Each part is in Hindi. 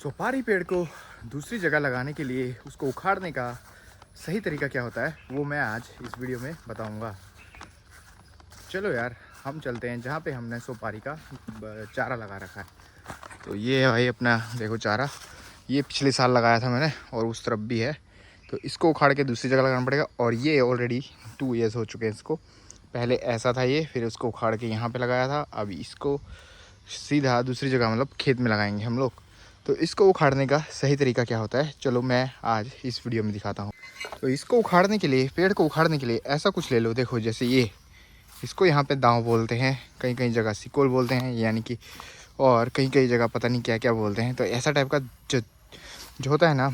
सुपारी पेड़ को दूसरी जगह लगाने के लिए उसको उखाड़ने का सही तरीका क्या होता है वो मैं आज इस वीडियो में बताऊंगा। चलो यार, हम चलते हैं जहाँ पे हमने सुपारी का चारा लगा रखा है। तो ये है भाई अपना, देखो चारा। ये पिछले साल लगाया था मैंने और उस तरफ भी है। तो इसको उखाड़ के दूसरी जगह लगाना पड़ेगा। और ये ऑलरेडी 2 ईयर्स हो चुके हैं इसको। पहले ऐसा था ये, फिर उसको उखाड़ के यहाँ पे लगाया था। अब इसको सीधा दूसरी जगह मतलब खेत में लगाएंगे हम लोग। तो इसको उखाड़ने का सही तरीका क्या होता है, चलो मैं आज इस वीडियो में दिखाता हूँ। तो इसको उखाड़ने के लिए, पेड़ को उखाड़ने के लिए ऐसा कुछ ले लो। देखो जैसे ये, इसको यहाँ पे दांव बोलते हैं, कहीं कहीं जगह सिकोल बोलते हैं, यानी कि और कहीं कहीं जगह पता नहीं क्या क्या बोलते हैं। तो ऐसा टाइप का जो जो होता है ना,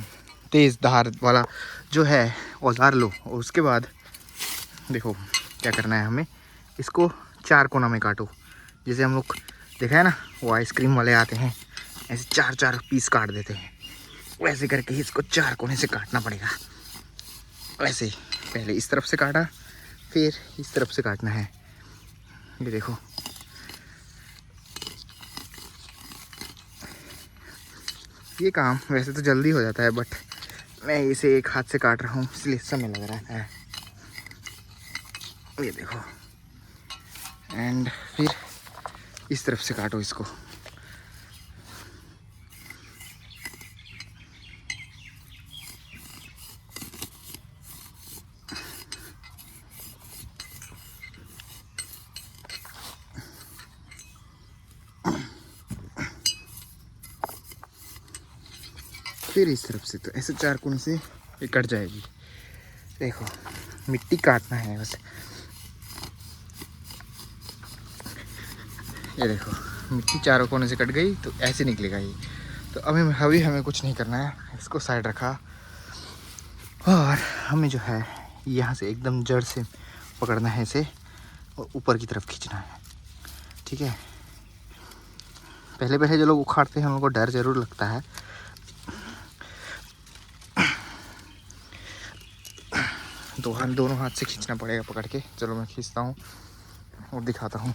तेज़ धार वाला जो है औजार लो। और उसके बाद देखो क्या करना है हमें, इसको 4 कोना में काटो। जैसे हम लोग देखा है ना, वो आइसक्रीम वाले आते हैं, ऐसे 4-4 पीस काट देते हैं। वैसे करके ही इसको 4 कोने से काटना पड़ेगा। वैसे पहले इस तरफ से काटा, फिर इस तरफ से काटना है। ये देखो, ये काम वैसे तो जल्दी हो जाता है, बट मैं इसे एक हाथ से काट रहा हूँ इसलिए समय लग रहा है। ये देखो, एंड फिर इस तरफ से काटो इसको। फिर इस तरफ से, तो ऐसे 4 कोने से ये कट जाएगी। देखो, मिट्टी काटना है बस। ये देखो, मिट्टी चारों कोने से कट गई, तो ऐसे निकलेगा ये। तो अभी हमें कुछ नहीं करना है, इसको साइड रखा और हमें जो है यहाँ से एकदम जड़ से पकड़ना है इसे और ऊपर की तरफ खींचना है। ठीक है, पहले पहले जो लोग उखाड़ते हैं उनको डर ज़रूर लगता है। दोनों हाथ से खींचना पड़ेगा पकड़ के। चलो मैं खींचता हूँ और दिखाता हूँ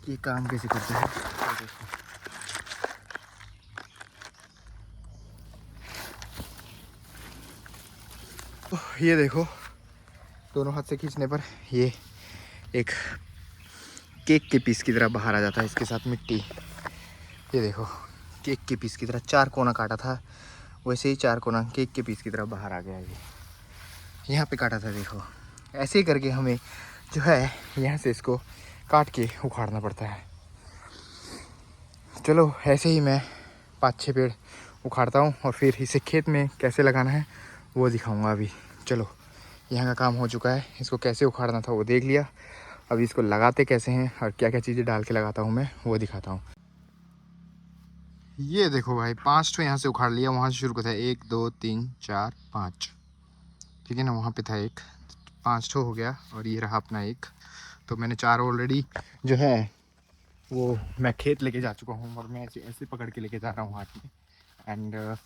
कि काम कैसे करते हैं। तो ये देखो, दोनों हाथ से खींचने पर ये एक केक के पीस की तरह बाहर आ जाता है, इसके साथ मिट्टी। ये देखो, केक के पीस की तरह 4 कोना काटा था, वैसे ही 4 कोना केक के पीस की तरह बाहर आ गया। ये यहाँ पे काटा था, देखो। ऐसे ही करके हमें जो है यहाँ से इसको काट के उखाड़ना पड़ता है। चलो ऐसे ही मैं 5-6 पेड़ उखाड़ता हूँ और फिर इसे खेत में कैसे लगाना है वो दिखाऊंगा अभी। चलो, यहाँ का काम हो चुका है, इसको कैसे उखाड़ना था वो देख लिया। अभी इसको लगाते कैसे हैं और क्या क्या चीज़ें डाल के लगाता हूँ मैं वो दिखाता हूँ। ये देखो भाई, 5 ठो यहाँ से उखाड़ लिया। वहाँ से शुरू को था 1 2 3 4 5, ठीक है ना। वहाँ पे था एक, 5 ठो हो गया। और ये रहा अपना एक। तो मैंने 4 ऑलरेडी जो है वो मैं खेत लेके जा चुका हूँ और मैं ऐसे ऐसे पकड़ के लेके जा रहा हूँ हाथ में। एंड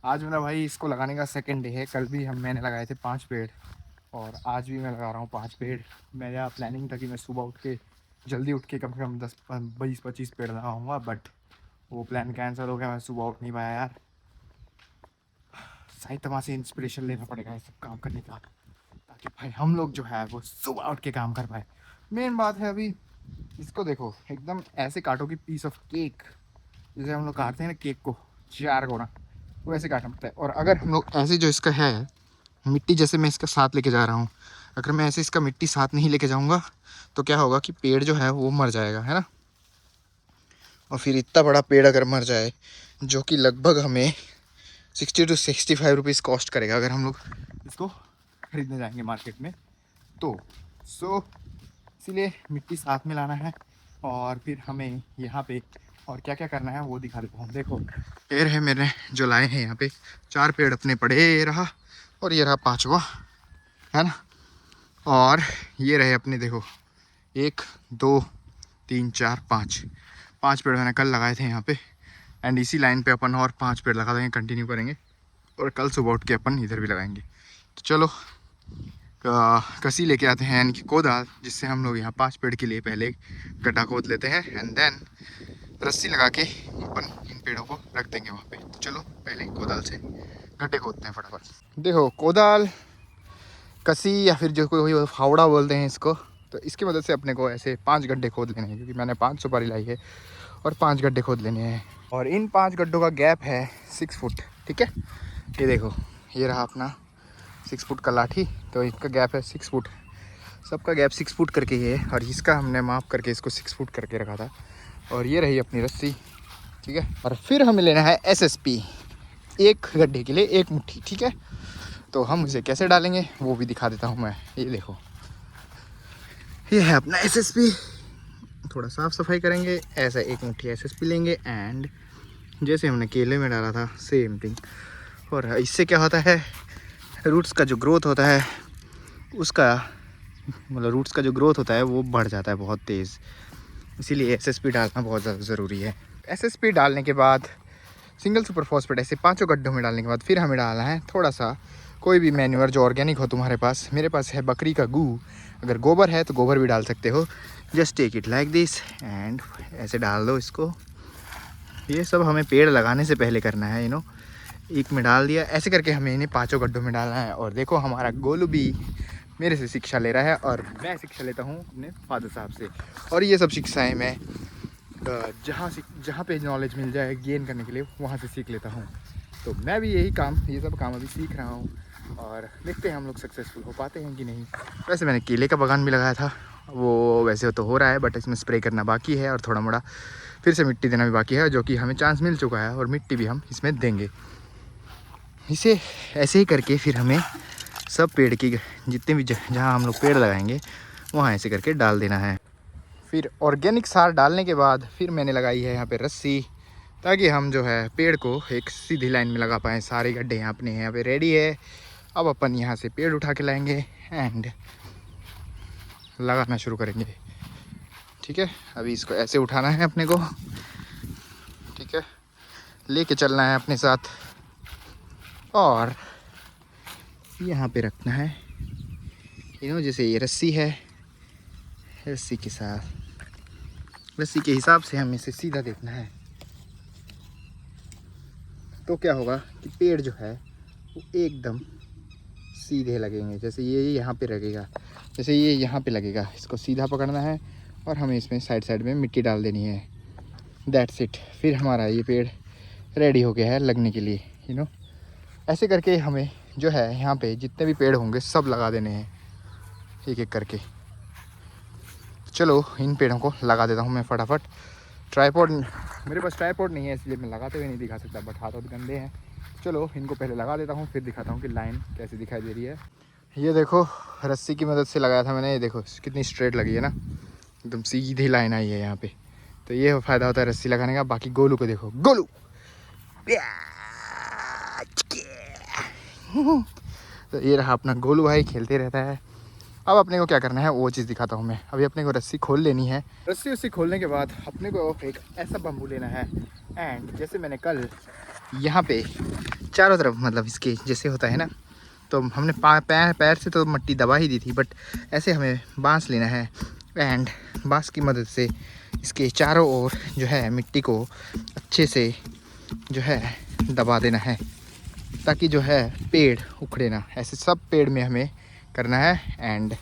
आज मेरा भाई इसको लगाने का सेकंड डे है। कल भी मैंने लगाए थे 5 पेड़ और आज भी मैं लगा रहा हूँ 5 पेड़। मेरा प्लानिंग था कि मैं सुबह उठ के जल्दी उठ के कम से कम 10-20-25 पेड़ लगाऊंगा, बट वो प्लान कैंसिल हो गया। मैं सुबह उठ नहीं पाया यार। साइतमा से इंस्पिरेशन लेना पड़ेगा ये सब काम करने का, ताकि भाई हम लोग जो है वो सुबह उठ के काम कर पाए। मेन बात है अभी इसको देखो, एकदम ऐसे काटो कि पीस ऑफ केक, जैसे हम लोग काटते हैं ना केक को 4 कोना, वैसे काटना पड़ता है। और अगर हम लोग ऐसे जो इसका है मिट्टी, जैसे मैं इसका साथ लेके जा रहा हूँ, अगर मैं ऐसे इसका मिट्टी साथ नहीं लेके जाऊँगा तो क्या होगा कि पेड़ जो है वो मर जाएगा, है ना। और फिर इतना बड़ा पेड़ अगर मर जाए, जो कि लगभग हमें 60 to 65 रुपीज़ कॉस्ट करेगा अगर हम लोग इसको खरीदने जाएंगे मार्केट में। तो इसीलिए मिट्टी साथ में लाना है। और फिर हमें यहाँ पे और क्या क्या करना है वो दिखा देता हूँ। देखो, पेड़ है मैंने जो लाए हैं यहाँ पे, 4 पेड़ अपने पड़े, ये रहा और ये रहा 5वां, है ना। और ये रहे अपने, देखो 1 2 3 4 5 पेड़ मैंने कल लगाए थे यहाँ पे। एंड इसी लाइन पे अपन और 5 पेड़ लगा देंगे, कंटिन्यू करेंगे। और कल सुबह उठ के अपन इधर भी लगाएंगे। तो चलो कसी लेके आते हैं, यानी कि कोदाल, जिससे हम लोग यहाँ 5 पेड़ के लिए पहले गड्ढा खोद लेते हैं एंड देन रस्सी लगा के अपन इन पेड़ों को रख देंगे वहाँ पे। तो चलो पहले कोदाल से गड्ढे खोदते हैं फटाफट। देखो कोदाल, कसी या फिर जो कोई फावड़ा बोलते हैं इसको, तो इसकी मदद से अपने को ऐसे 5 गड्ढे खोद लेने हैं, क्योंकि मैंने 5 सुपारी लाई है और 5 गड्ढे खोद लेने हैं। और इन 5 गड्ढों का गैप है 6 फुट, ठीक है। ये देखो, ये रहा अपना 6 फुट का लाठी, तो इसका गैप है 6 फुट, सबका गैप 6 फुट करके ही है। और इसका हमने माप करके इसको 6 फुट करके रखा था। और ये रही अपनी रस्सी, ठीक है। और फिर हमें लेना है SSP, एक गड्ढे के लिए 1 मुट्ठी, ठीक है। तो हम इसे कैसे डालेंगे वो भी दिखा देता हूँ मैं। ये देखो, ये है अपना SSP। थोड़ा साफ़ सफाई करेंगे, ऐसा 1 मुट्ठी SSP लेंगे एंड जैसे हमने केले में डाला था सेम थिंग। और इससे क्या होता है, रूट्स का जो ग्रोथ होता है उसका, मतलब रूट्स का जो ग्रोथ होता है वो बढ़ जाता है बहुत तेज़। इसीलिए SSP डालना बहुत ज़्यादा ज़रूरी है। SSP डालने के बाद सिंगल सुपर फॉस्फेट ऐसे 5 गड्ढों में डालने के बाद फिर हमें डालना है थोड़ा सा कोई भी मैन्योर जो ऑर्गेनिक हो तुम्हारे पास। मेरे पास है बकरी का गू, अगर गोबर है तो गोबर भी डाल सकते हो। Just take it like this and ऐसे डाल दो इसको। ये सब हमें पेड़ लगाने से पहले करना है, एक में डाल दिया, ऐसे करके हमें इन्हें 5 गड्ढों में डालना है। और देखो हमारा गोलू भी मेरे से शिक्षा ले रहा है और मैं शिक्षा लेता हूँ अपने फादर साहब से। और ये सब शिक्षाएँ मैं जहाँ पे नॉलेज मिल जाए गेन करने के लिए वहाँ से सीख लेता हूँ। तो मैं भी ये सब काम अभी सीख रहा हूँ और देखते हैं हम लोग सक्सेसफुल हो पाते हैं कि नहीं। वैसे मैंने केले का बागान भी लगाया था, वो वैसे तो हो रहा है बट इसमें स्प्रे करना बाकी है और थोड़ा मोड़ा फिर से मिट्टी देना भी बाकी है, जो कि हमें चांस मिल चुका है और मिट्टी भी हम इसमें देंगे। इसे ऐसे ही करके फिर हमें सब पेड़ की जितने भी जहाँ हम लोग पेड़ लगाएंगे वहाँ ऐसे करके डाल देना है। फिर ऑर्गेनिक सार डालने के बाद फिर मैंने लगाई है यहाँ पे रस्सी, ताकि हम जो है पेड़ को एक सीधी लाइन में लगा पाएँ। सारे गड्ढे यहाँ अपने यहाँ पे रेडी है। अब अपन यहाँ से पेड़ उठा के लाएंगे एंड लगाना शुरू करेंगे, ठीक है। अभी इसको ऐसे उठाना है अपने को, ठीक है, लेके चलना है अपने साथ और यहाँ पे रखना है। जैसे ये रस्सी है, रस्सी के साथ रस्सी के हिसाब से हमें इसे सीधा देखना है। तो क्या होगा कि पेड़ जो है वो एकदम सीधे लगेंगे। जैसे ये यहाँ पे लगेगा, जैसे ये यहाँ पे लगेगा, इसको सीधा पकड़ना है और हमें इसमें साइड में मिट्टी डाल देनी है। That's it. फिर हमारा ये पेड़ रेडी हो गया है लगने के लिए। ऐसे करके हमें जो है यहाँ पे जितने भी पेड़ होंगे सब लगा देने हैं एक एक करके। चलो इन पेड़ों को लगा देता हूँ मैं फटाफट। ट्राइपॉड, मेरे पास ट्राइपॉड नहीं है इसलिए मैं लगाते हुए नहीं दिखा सकता, बट हाथ गंदे हैं। चलो इनको पहले लगा देता हूँ फिर दिखाता हूँ कि लाइन कैसे दिखाई दे रही है। ये देखो रस्सी की मदद से लगाया था मैंने, ये देखो कितनी स्ट्रेट लगी है ना, एकदम सीधी लाइन आई है यहाँ पे। तो ये फ़ायदा होता है रस्सी लगाने का। बाकी गोलू को देखो, गोलू तो ये रहा अपना गोलू भाई, खेलते रहता है। अब अपने को क्या करना है वो चीज़ दिखाता हूँ मैं। अभी अपने को रस्सी खोल लेनी है। रस्सी खोलने के बाद अपने को एक ऐसा बम्बू लेना है एंड जैसे मैंने कल यहाँ पे चारों तरफ, मतलब इसके जैसे होता है ना, तो हमने पैर से तो मिट्टी दबा ही दी थी, बट ऐसे हमें बांस लेना है एंड बांस की मदद से इसके चारों ओर जो है मिट्टी को अच्छे से जो है दबा देना है, ताकि जो है पेड़ उखड़े ना। ऐसे सब पेड़ में हमें करना है एंड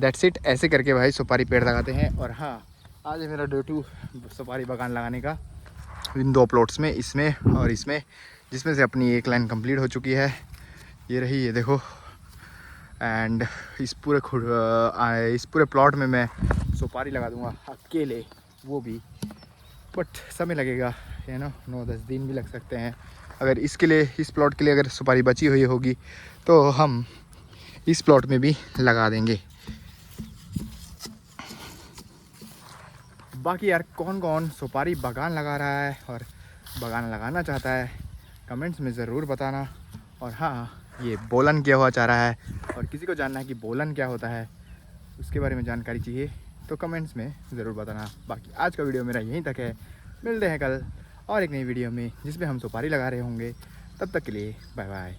दैट्स इट। ऐसे करके भाई सुपारी पेड़ लगाते हैं। और हाँ, आज है मेरा डे 2 सुपारी बागान लगाने का, इन 2 प्लॉट्स में, इसमें और इसमें, जिसमें से अपनी एक लाइन कंप्लीट हो चुकी है। ये रही, ये देखो। एंड इस पूरे प्लॉट में मैं सुपारी लगा दूंगा अकेले, वो भी, बट समय लगेगा, 9-10 दिन भी लग सकते हैं। अगर इसके लिए, इस प्लॉट के लिए अगर सुपारी बची हुई होगी तो हम इस प्लॉट में भी लगा देंगे। बाकी यार कौन कौन सुपारी बागान लगा रहा है और बागान लगाना चाहता है कमेंट्स में ज़रूर बताना। और हाँ, ये बोलन क्या हुआ चाह रहा है और किसी को जानना है कि बोलन क्या होता है, उसके बारे में जानकारी चाहिए तो कमेंट्स में ज़रूर बताना। बाकी आज का वीडियो मेरा यहीं तक है। मिलते हैं कल और एक नई वीडियो में जिसमें हम सुपारी लगा रहे होंगे। तब तक के लिए बाय बाय।